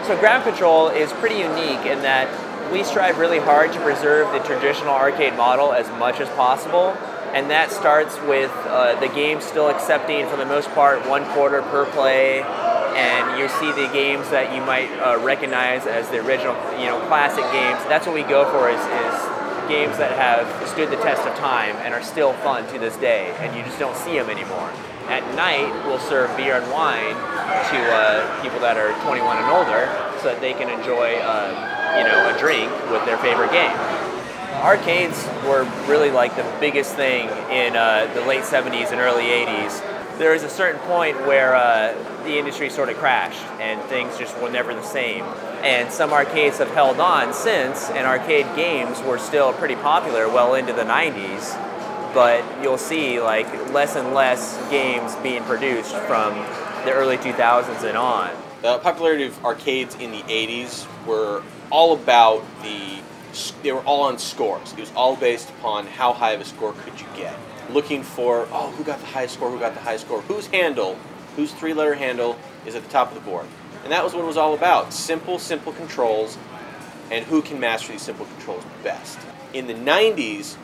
So Ground Control is pretty unique in that we strive really hard to preserve the traditional arcade model as much as possible, and that starts with the game still accepting, for the most part, 1/4 per play, and you see the games that you might recognize as the original, classic games. That's what we go for is games that have stood the test of time and are still fun to this day, and you just don't see them anymore. At night, we'll serve beer and wine to people that are 21 and older so that they can enjoy a drink with their favorite game. Arcades were really like the biggest thing in the late 70s and early 80s. There was a certain point where the industry sort of crashed and things just were never the same. And some arcades have held on since, and arcade games were still pretty popular well into the 90s. But you'll see like less and less games being produced from the early 2000s and on. The popularity of arcades in the 80s were all about they were all on scores. It was all based upon how high of a score could you get. Looking for, who got the highest score, who got the highest score, whose three-letter handle is at the top of the board. And that was what it was all about. Simple controls, and who can master these simple controls best. In the 90s,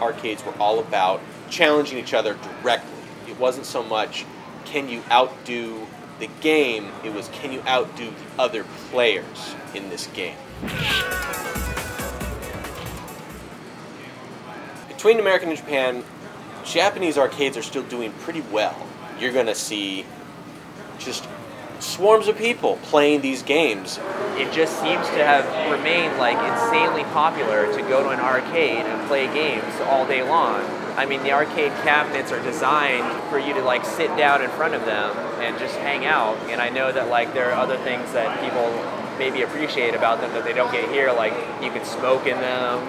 arcades were all about challenging each other directly. It wasn't so much, can you outdo the game, it was, can you outdo the other players in this game. Between America and Japan, Japanese arcades are still doing pretty well. You're going to see just swarms of people playing these games. It just seems to have remained like insanely popular to go to an arcade and play games all day long. I mean, the arcade cabinets are designed for you to like sit down in front of them and just hang out. And I know that like there are other things that people maybe appreciate about them that they don't get here, like you can smoke in them,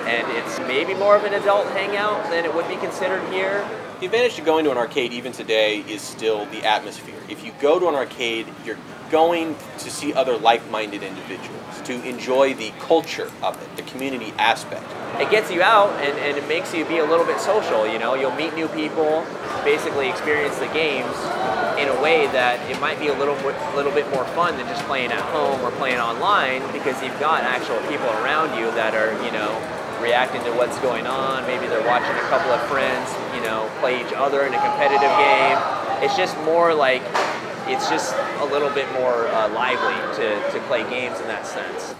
and it's maybe more of an adult hangout than it would be considered here. The advantage to going to an arcade even today is still the atmosphere. If you go to an arcade, you're going to see other like-minded individuals, to enjoy the culture of it, the community aspect. It gets you out and it makes you be a little bit social, You'll meet new people, basically experience the games in a way that it might be a little bit more fun than just playing at home or playing online, because you've got actual people around you that are, reacting to what's going on. Maybe they're watching a couple of friends, play each other in a competitive game. It's just more like, it's just a little bit more lively to play games in that sense.